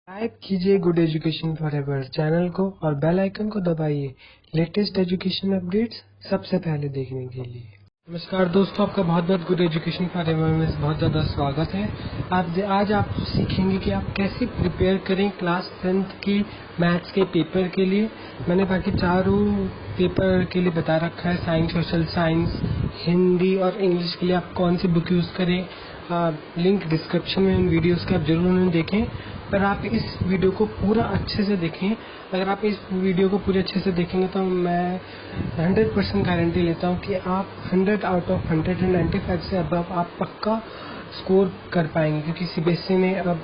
Subscribe कीजिए good education forever channel को और बेल आइकन को दबाइए लेटेस्ट एजुकेशन अपडेट्स सबसे पहले देखने के लिए। नमस्कार दोस्तों, आपका बहुत बहुत गुड एजुकेशन फॉरएवर में बहुत ज़्यादा स्वागत है। आज आप सीखेंगे कि आप कैसे प्रिपेयर करें क्लास 10th की मैथ्स के पेपर के लिए। मैंने बाकी चारों पेपर के लिए बता रखा है, साइंस, सोशल साइंस, हिंदी और इंग्लिश के लिए आप कौन सी बुक यूज़ करें। लिंक डिस्क्रिप्शन में इन वीडियोस का आप जरूर उन्हें देखें, पर आप इस वीडियो को पूरा अच्छे से देखें। अगर आप इस वीडियो को पूरे अच्छे से देखेंगे तो मैं 100% गारंटी लेता हूँ कि आप 100 आउट ऑफ 195 से अब आप पक्का स्कोर कर पाएंगे, क्योंकि सीबीएसई ने अब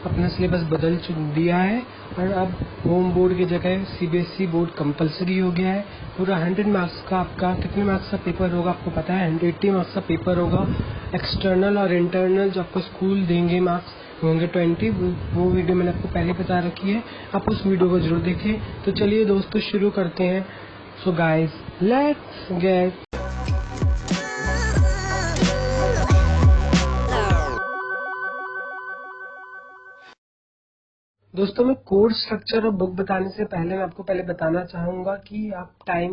अपना सिलेबस बदल दिया है और अब होम बोर्ड की जगह सीबीएसई बोर्ड कंपलसरी हो गया है। पूरा 100 मार्क्स का आपका कितने मार्क्स का पेपर होगा आपको पता है, 180 मार्क्स का पेपर होगा। एक्सटर्नल और इंटरनल जो आपको स्कूल देंगे मार्क्स होंगे 20। वो वीडियो मैंने आपको पहले बता रखी है, आप उस वीडियो को जरूर देखें। तो चलिए दोस्तों शुरू करते हैं। सो गाइस, लेट्स गेट दोस्तों, मैं कोर्स स्ट्रक्चर और बुक बताने से पहले मैं आपको पहले बताना चाहूँगा कि आप टाइम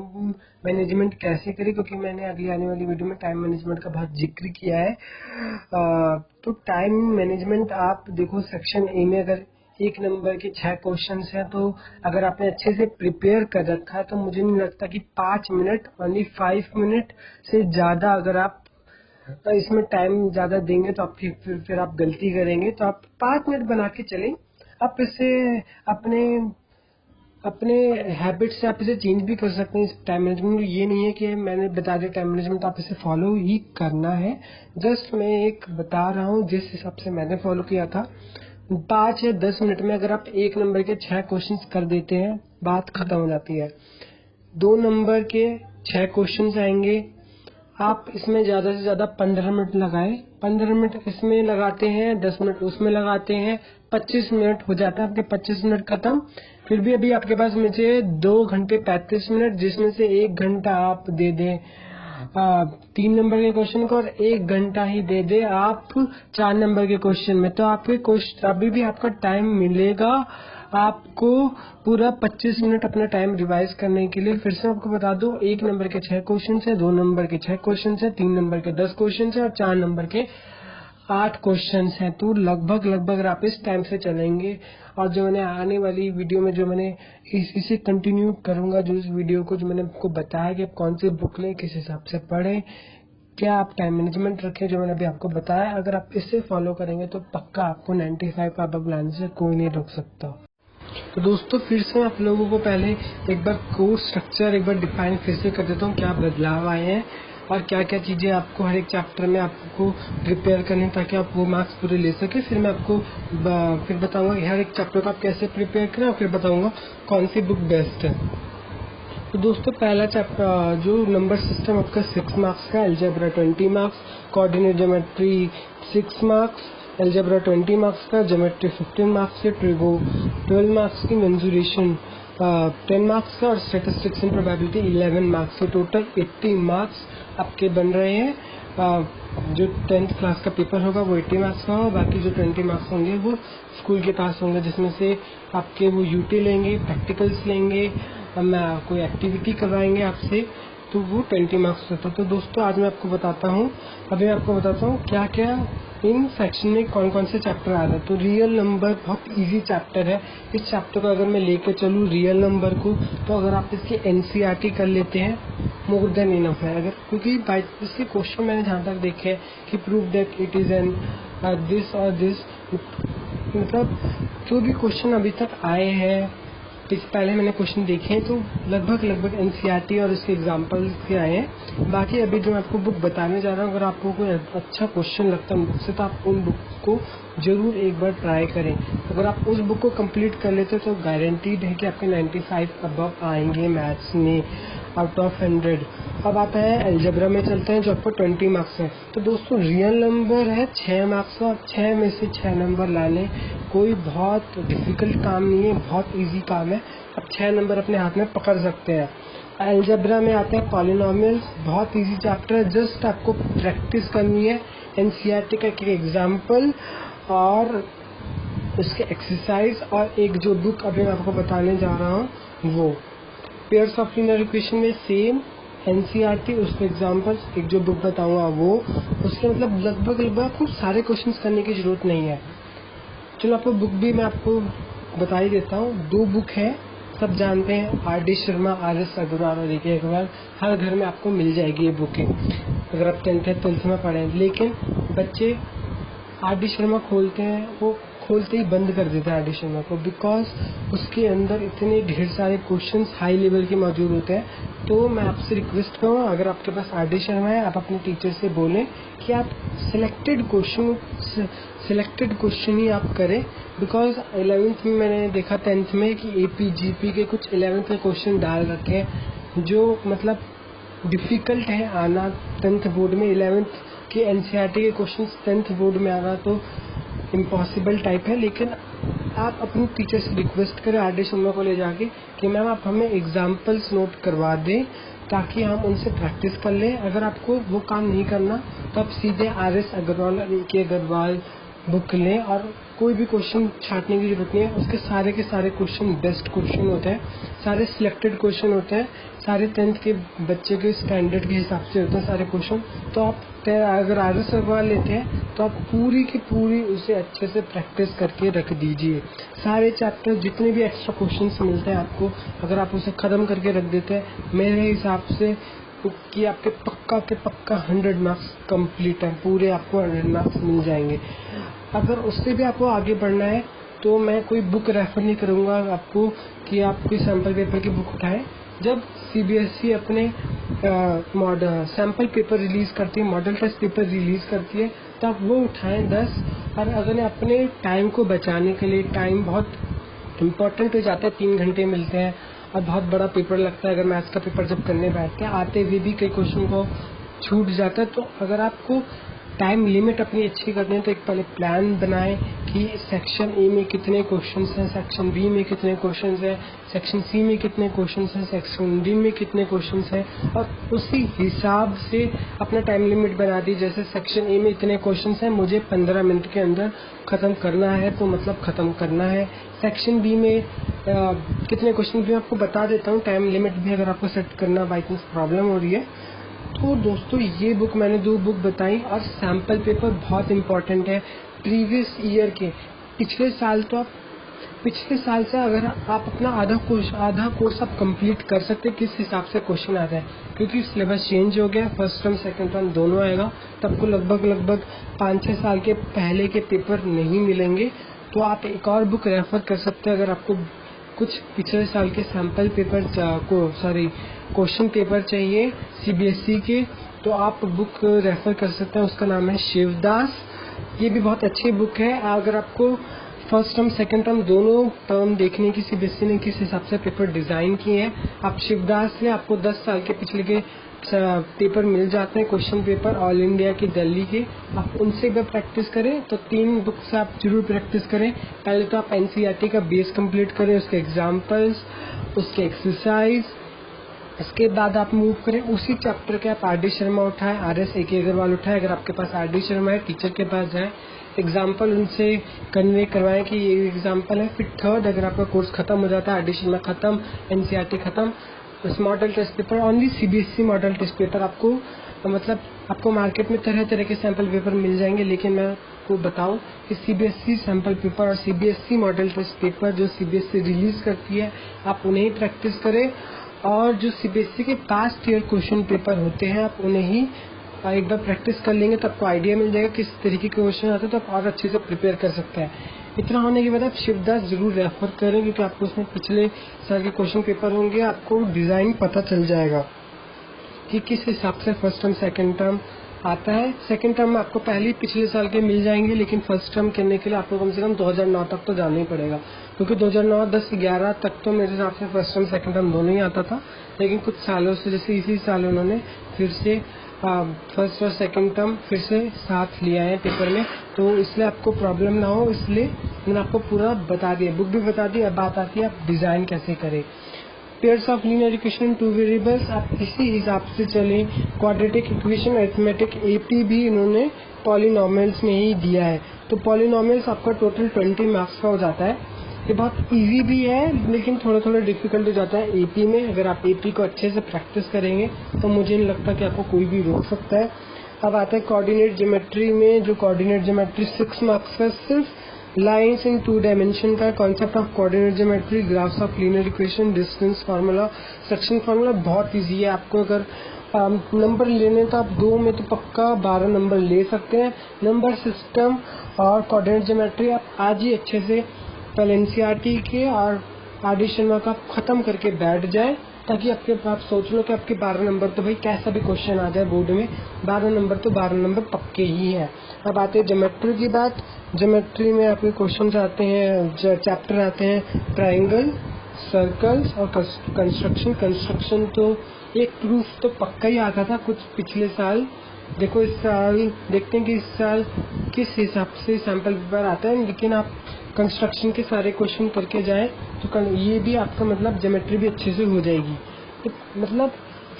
मैनेजमेंट कैसे करें, क्योंकि मैंने अगली आने वाली वीडियो में टाइम मैनेजमेंट का बहुत जिक्र किया है। तो टाइम मैनेजमेंट आप देखो, सेक्शन ए में अगर 1 नंबर के 6 क्वेश्चन हैं, तो अगर आपने अच्छे से प्रिपेयर कर रखा है तो मुझे नहीं लगता कि 5 मिनट, ओनली 5 मिनट से ज़्यादा अगर आप इसमें टाइम ज़्यादा देंगे तो आपकी फिर आप गलती करेंगे। तो आप 5 मिनट बना के चलें। आप इसे अपने अपने हैबिट से आप इसे चेंज भी कर सकते हैं। इस टाइम मैनेजमेंट ये नहीं है कि मैंने बता दिया टाइम मैनेजमेंट आप इसे फॉलो ही करना है। जस्ट मैं एक बता रहा हूँ जिस हिसाब से मैंने फॉलो किया था। 5 या 10 मिनट में अगर आप 1 नंबर के 6 क्वेश्चंस कर देते हैं, बात खत्म हो जाती है। 2 नंबर के 6 क्वेश्चंस आएंगे, आप इसमें ज़्यादा से ज़्यादा 15 मिनट लगाएं। 15 मिनट इसमें लगाते हैं, 10 मिनट उसमें लगाते हैं, 25 मिनट हो जाता है आपके। 25 मिनट खत्म। फिर भी अभी आपके पास मुझे 2 घंटे 35 मिनट, जिसमें से 1 घंटा आप दे दें 3 नंबर के क्वेश्चन को और 1 घंटा ही दे दे आप 4 नंबर के क्वेश्चन में। तो आपके क्वेश्चन अभी भी आपका टाइम मिलेगा आपको पूरा 25 मिनट अपना टाइम रिवाइज करने के लिए। फिर से आपको बता दो, 1 नंबर के 6 क्वेश्चन है, 2 नंबर के 6 क्वेश्चन है, 3 नंबर के 10 क्वेश्चन है और 4 नंबर के 8 क्वेश्चन हैं। तो लगभग अगर आप इस टाइम से चलेंगे, और जो मैंने आने वाली वीडियो में जो मैंने इसे कंटिन्यू करूंगा, जो इस वीडियो को जो मैंने आपको बताया कि आप कौन सी बुक लें, किस हिसाब से पढ़ें, क्या आप टाइम मैनेजमेंट रखें, जो मैंने अभी आपको बताया, अगर आप इसे फॉलो करेंगे तो पक्का आपको 95 अब लाने से कोई नहीं रोक सकता। तो दोस्तों फिर से आप लोगों को पहले एक बार कोर्स स्ट्रक्चर एक बार डिफाइन फिर से कर देता हूँ, क्या बदलाव आए हैं और क्या क्या चीज़ें आपको हर एक चैप्टर में आपको प्रिपेयर करनी है ताकि आप वो मार्क्स पूरे ले सके। फिर मैं आपको फिर बताऊंगा हर एक चैप्टर को आप कैसे प्रिपेयर करें और फिर बताऊंगा कौन सी बुक बेस्ट है। तो दोस्तों पहला चैप्टर जो नंबर सिस्टम आपका 6 मार्क्स का, algebra 20 marks, coordinate geometry 6 marks, algebra 20 marks का, ज्योमेट्री 15 मार्क्स से, ट्रिगो 12 मार्क्स की, मेंसुरेशन 10 मार्क्स का और स्टैटिस्टिक्स एंड प्रोबेबिलिटी 11 मार्क्स से। टोटल 80 मार्क्स आपके बन रहे हैं। जो 10th क्लास का पेपर होगा वो 80 मार्क्स का होगा, बाकी जो 20 मार्क्स होंगे वो स्कूल के पास होंगे, जिसमें से आपके वो यूटी लेंगे, प्रैक्टिकल्स लेंगे, कोई एक्टिविटी करवाएंगे आपसे, तो वो 20 मार्क्स होता है। तो दोस्तों आज मैं आपको बताता हूँ, अभी मैं आपको बताता हूँ क्या क्या इन सेक्शन में कौन कौन से चैप्टर आ रहे हैं। तो रियल नंबर बहुत इजी चैप्टर है। इस चैप्टर को अगर मैं लेकर चलूँ रियल नंबर को, तो अगर आप इसकी एनसीईआरटी कर लेते हैं मोर देन इनफ है। अगर क्योंकि इसके क्वेश्चन मैंने जहाँ तक देखे हैं कि prove that it is an this और दिस, मतलब जो भी क्वेश्चन अभी तक आए हैं, इस पहले मैंने क्वेश्चन देखे हैं, तो लगभग एनसीईआरटी और इसके एग्जाम्पल के आए हैं। बाकी अभी जो मैं आपको बुक बताने जा रहा हूँ, अगर आपको कोई अच्छा क्वेश्चन लगता है बुक से, तो आप उन बुक को जरूर एक बार ट्राई करें। अगर आप उस बुक को कंप्लीट कर लेते तो गारंटीड है कि आपके 95 अबव आएंगे मैथ्स में आउट ऑफ 100। अब आता है अलजेब्रा में, चलते हैं, जो आपको 20 मार्क्स है। तो दोस्तों रियल नंबर है 6 मार्क्स का, 6 में से 6 नंबर लाने कोई बहुत डिफिकल्ट काम नहीं है, बहुत इजी काम है। आप 6 नंबर अपने हाथ में पकड़ सकते हैं। अलजेब्रा में आते हैं पॉलिनोमियल्स, बहुत इजी चैप्टर है, जस्ट आपको प्रैक्टिस करनी है। एनसीईआरटी का एक एग्जाम्पल और उसके एक्सरसाइज, और एक जो बुक अभी मैं आपको बताने जा रहा हूँ वो पेयर्स ऑफ लीनियर इक्वेशन में सेम एनसीईआरटी, उसके एग्जांपल्स, एक जो बुक बताऊंगा वो, उसके मतलब लगभग आपको सारे क्वेश्चंस करने की जरूरत नहीं है। चलो आपको बुक भी मैं आपको बता ही देता हूँ। 2 बुक है, सब जानते हैं, आर.डी. शर्मा, आर.एस. अग्रवाल और ए.के. अग्रवाल। हर घर में आपको मिल जाएगी ये बुकें अगर आप 10th में पढ़ें। लेकिन बच्चे आर.डी. शर्मा खोलते हैं, वो खोलते ही बंद कर देते हैं आर.डी. शर्मा को, बिकॉज उसके अंदर इतने ढेर सारे क्वेश्चंस हाई लेवल के मौजूद होते हैं। तो मैं आपसे रिक्वेस्ट करूँगा, अगर आपके पास आर.डी. शर्मा है, आप अपने टीचर से बोलें कि आप सिलेक्टेड क्वेश्चन ही आप करें, बिकॉज 11th में मैंने देखा 10th में कि AP GP के कुछ 11th के क्वेश्चन डाल रखे हैं जो मतलब डिफ़िकल्ट है आना 10th बोर्ड में। 11th के एनसीईआरटी के क्वेश्चन 10th बोर्ड में आना तो इम्पॉसिबल टाइप है। लेकिन आप अपने टीचर से रिक्वेस्ट करें आर.डी. शर्मा को ले जाके कि मैम आप हमें एग्जाम्पल्स नोट करवा दें ताकि हम उनसे प्रैक्टिस कर लें। अगर आपको वो काम नहीं करना तो आप सीधे आर.एस. अग्रवाल और ए.के. अग्रवाल बुक लें और कोई भी क्वेश्चन छांटने की जरूरत नहीं है। उसके सारे के सारे क्वेश्चन बेस्ट क्वेश्चन होते हैं, सारे सिलेक्टेड क्वेश्चन होते हैं, सारे 10th के बच्चे के स्टैंडर्ड के हिसाब से होते हैं सारे क्वेश्चन। तो आप अगर आर.एस. अग्रवाल लेते हैं तो आप पूरी की पूरी उसे अच्छे से प्रैक्टिस करके रख दीजिए। सारे चैप्टर जितने भी एक्स्ट्रा क्वेश्चंस मिलते हैं आपको, अगर आप उसे ख़त्म करके रख देते हैं, मेरे हिसाब से कि आपके पक्का 100 मार्क्स कंप्लीट है, पूरे आपको 100 मार्क्स मिल जाएंगे। अगर उससे भी आपको आगे बढ़ना है तो मैं कोई बुक रेफर नहीं करूँगा आपको कि आप कोई सैम्पल पेपर की बुक उठाएं। जब CBSE अपने सैम्पल पेपर रिलीज़ करती है, मॉडल टेस्ट पेपर रिलीज़ करती है, तब वो उठाएं 10। और अगर अपने टाइम को बचाने के लिए, टाइम बहुत इम्पोर्टेंट हो जाता है, 3 घंटे मिलते हैं और बहुत बड़ा पेपर लगता है। अगर मैथ्स का पेपर जब करने बैठते हैं, आते हुए भी कई क्वेश्चन को छूट जाता है। तो अगर आपको टाइम लिमिट अपनी अच्छी करनी है तो एक पहले प्लान बनाएं कि सेक्शन ए में कितने क्वेश्चंस हैं, सेक्शन बी में कितने क्वेश्चंस हैं, सेक्शन सी में कितने क्वेश्चंस हैं, सेक्शन डी में कितने क्वेश्चंस हैं, और उसी हिसाब से अपना टाइम लिमिट बना दी। जैसे सेक्शन ए में इतने क्वेश्चंस हैं, मुझे 15 मिनट के अंदर ख़त्म करना है, तो मतलब ख़त्म करना है। सेक्शन बी में कितने क्वेश्चन भी आपको बता देता हूँ, टाइम लिमिट भी अगर आपको सेट करना बाई चांस प्रॉब्लम हो रही है। तो दोस्तों ये बुक मैंने 2 बुक बताई, और सैम्पल पेपर बहुत इम्पोर्टेंट है प्रीवियस ईयर के। पिछले साल से अगर आप अपना आधा कोर्स आप कंप्लीट कर सकते, किस हिसाब से क्वेश्चन आता है, क्योंकि सिलेबस चेंज हो गया, फर्स्ट टर्म सेकंड टर्म दोनों आएगा, तो आपको लगभग 5-6 साल के पहले के पेपर नहीं मिलेंगे। तो आप एक और बुक रेफर कर सकते हैं अगर आपको कुछ पिछले साल के सैम्पल पेपर क्वेश्चन पेपर चाहिए CBSE के, तो आप बुक रेफर कर सकते हैं। उसका नाम है शिवदास। ये भी बहुत अच्छी बुक है। अगर आपको फर्स्ट टर्म सेकंड टर्म दोनों टर्म देखने की CBSE ने किस हिसाब से पेपर डिज़ाइन किए हैं, आप शिवदास से आपको 10 साल के पिछले के पेपर मिल जाते हैं, क्वेश्चन पेपर ऑल इंडिया की दिल्ली के। आप उनसे भी प्रैक्टिस करें, तो 3 बुक से आप जरूर प्रैक्टिस करें। पहले तो आप NCERT का बेस कंप्लीट करें, उसके एग्जाम्पल्स, उसके एक्सरसाइज, इसके बाद आप मूव करें उसी चैप्टर के। आप आर.डी. शर्मा उठाएं, आर.एस. ए.के. अग्रवाल उठाएं। अगर आपके पास आर.डी. शर्मा है, टीचर के पास जाएं, एग्जाम्पल उनसे कन्वे करवाएं कि ये एग्जाम्पल है। फिर थर्ड, अगर आपका कोर्स खत्म हो जाता है, आर.डी. शर्मा खत्म, NCERT खत्म, उस model test paper only CBSE model test paper आपको मार्केट में तरह तरह के सैम्पल पेपर मिल जाएंगे। लेकिन मैं आपको बताऊं कि CBSE सैम्पल पेपर और CBSE मॉडल टेस्ट पेपर जो CBSE रिलीज करती है, आप उन्हें ही प्रैक्टिस करें। और जो CBSE के पास्ट ईयर क्वेश्चन पेपर होते हैं, आप उन्हें ही एक बार प्रैक्टिस कर लेंगे तो आपको आइडिया मिल जाएगा किस तरीके के क्वेश्चन आते हैं, तो आप और अच्छे से प्रिपेयर कर सकते हैं। इतना होने के बाद आप शिवदास जरूर रेफर करें, क्योंकि आपको उसमें पिछले साल के क्वेश्चन पेपर होंगे, आपको डिज़ाइन पता चल जाएगा कि किस हिसाब से फर्स्ट टर्म सेकंड टर्म आता है। सेकंड टर्म में आपको पहले पिछले साल के मिल जाएंगे, लेकिन फर्स्ट टर्म करने के लिए आपको कम से कम 2009 तक तो जाना ही पड़ेगा, क्योंकि 2009, 10, 11 तक तो मेरे हिसाब से फर्स्ट टर्म सेकंड टर्म दोनों ही आता था। लेकिन कुछ सालों से, जैसे इसी साल उन्होंने फिर से फर्स्ट और सेकंड टर्म फिर से साथ लिया है पेपर में, तो इसलिए आपको प्रॉब्लम ना हो, इसलिए मैंने आपको पूरा बता दिया, बुक भी बता दी। अब बात आती है आप डिज़ाइन कैसे करें। Pairs of linear equation 2 variables, आप इसी हिसाब से चलें। क्वाड्रेटिक इक्वेशन, अरिथमेटिक AP भी इन्होंने पॉलिनॉमियल्स में ही दिया है। तो पॉलिनॉमियल्स आपका टोटल 20 मार्क्स का हो जाता है। ये बहुत इजी भी है लेकिन थोड़ा थोड़ा डिफिकल्ट हो जाता है एपी में। अगर आप एपी को अच्छे से प्रैक्टिस करेंगे तो मुझे नहीं लगता कि आपको कोई भी रोक सकता है। अब आता है कोऑर्डिनेट ज्योमेट्री में, जो कोऑर्डिनेट ज्योमेट्री 6 मार्क्स का सिर्फ लाइंस इन 2 डायमेंशन का concept of coordinate geometry, graphs of linear equation, distance formula, section formula बहुत इजी है। आपको अगर नंबर लेने तो आप 2 में तो पक्का 12 नंबर ले सकते हैं। नंबर सिस्टम और कोऑर्डिनेट ज्योमेट्री आप आज ही अच्छे से पहले एनसीईआरटी के और आर.डी. शर्मा का खत्म करके बैठ जाए, ताकि आप सोच लो कि आपके 12 नंबर तो भाई कैसा भी क्वेश्चन आ जाए बोर्ड में, 12 नंबर तो 12 नंबर पक्के ही हैं। अब आते हैं ज्योमेट्री की बात। ज्योमेट्री में आपके क्वेश्चन आते हैं, चैप्टर आते हैं ट्राइंगल, सर्कल्स और कंस्ट्रक्शन तो एक प्रूफ तो पक्का ही आता था कुछ पिछले साल। देखो इस साल देखते हैं कि इस साल किस हिसाब से सैम्पल पेपर आता है, लेकिन आप कंस्ट्रक्शन के सारे क्वेश्चन करके जाएं तो ये भी आपका मतलब ज्योमेट्री भी अच्छे से हो जाएगी। तो मतलब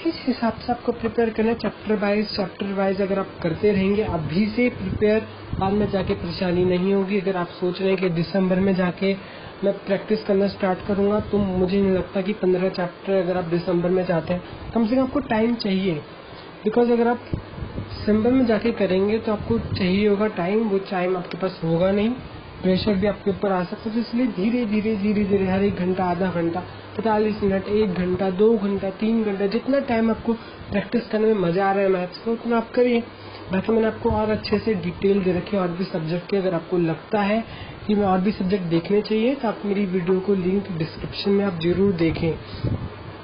इस हिसाब से आपको प्रिपेयर करना है चैप्टर वाइज अगर आप करते रहेंगे अभी से प्रिपेयर, बाद में जाके परेशानी नहीं होगी। अगर आप सोच रहे हैं कि दिसंबर में जाके मैं प्रैक्टिस करना स्टार्ट करूंगा तो मुझे नहीं लगता कि 15 चैप्टर अगर आप दिसंबर में चाहते हैं, कम से कम आपको टाइम चाहिए। बिकॉज अगर आप दिसंबर में जाके करेंगे तो आपको चाहिए होगा टाइम, वो टाइम आपके पास होगा नहीं, प्रेशर भी आपके ऊपर आ सकता है। तो इसलिए धीरे धीरे हर 1 घंटा, आधा घंटा, 45 मिनट, 1 घंटा, 2 घंटा, 3 घंटा, जितना टाइम आपको प्रैक्टिस करने में मजा आ रहा है मैथ्स को उतना आप करिए। बाकी मैंने आपको और अच्छे से डिटेल दे रखी है और भी सब्जेक्ट के। अगर आपको लगता है कि मैं और भी सब्जेक्ट देखने चाहिए तो आप मेरी वीडियो को लिंक डिस्क्रिप्शन में आप जरूर देखें।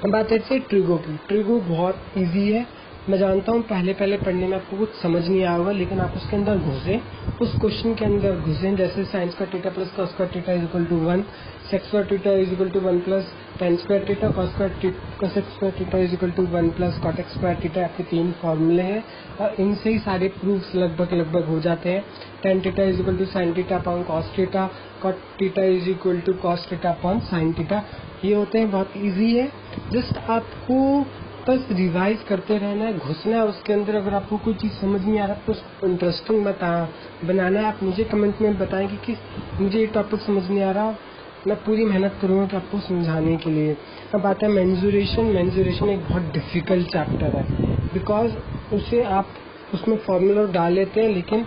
बात है ट्रिगो की। ट्रिगो बहुत ईजी है, मैं जानता हूँ पहले पढ़ने में आपको कुछ समझ नहीं आया होगा, लेकिन आप उसके अंदर घुसें, उस क्वेश्चन के अंदर घुसें। जैसे sine square theta plus cos square theta is equal to 1, sec square theta is equal to 1 plus tan square theta, cosec square theta is equal to 1 plus cot square theta. आपके 3 फॉर्मूले हैं और इनसे ही सारे प्रूफ्स लगभग हो जाते हैं। Tan theta is equal to sine theta upon cos theta, cot theta is equal to cos theta upon sine theta. ये होते हैं, बहुत ईजी है। जस्ट आपको बस रिवाइज करते रहना है, घुसना है उसके अंदर। अगर आपको कोई चीज़ समझ नहीं आ रहा तो उसको इंटरेस्टिंग बनाना है। आप मुझे कमेंट में बताएं कि मुझे ये टॉपिक समझ नहीं आ रहा, मैं पूरी मेहनत करूँगा कि आपको समझाने के लिए। अब आता है मेंसुरेशन एक बहुत डिफ़िकल्ट चैप्टर है, बिकॉज उसे आप उसमें फॉर्मूला डाल लेते हैं लेकिन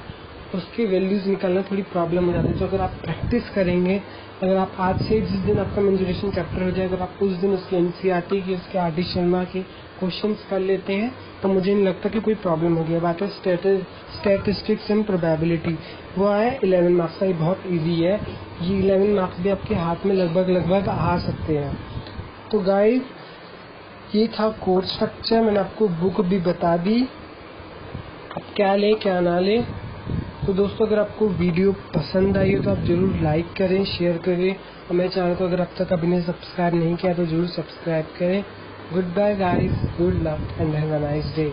उसकी वैल्यूज़ निकालना थोड़ी प्रॉब्लम हो जाती है। तो अगर आप प्रैक्टिस करेंगे, अगर आप आज से जिस दिन आपका मेंसुरेशन चैप्टर हो जाए, अगर आप उस दिन उसके एनसीईआरटी के, उसके आर.डी. शर्मा के क्वेश्चंस कर लेते हैं तो मुझे नहीं लगता कि कोई प्रॉब्लम होगी। अब आता है स्टैटिस्टिक्स एंड प्रोबेबिलिटी, वो है 11 मार्क्स का। ये बहुत इजी है, ये 11 मार्क्स भी आपके हाथ में लगभग आ सकते हैं। तो गाइस ये था कोर्स स्ट्रक्चर, मैंने आपको बुक भी बता दी, अब क्या ले क्या ना ले। तो दोस्तों अगर आपको वीडियो पसंद आई हो तो आप ज़रूर लाइक करें, शेयर करें और मेरे चैनल को अगर अब तक अभी ने सब्सक्राइब नहीं किया तो ज़रूर सब्सक्राइब करें। Good bye guys, good luck and have a nice day.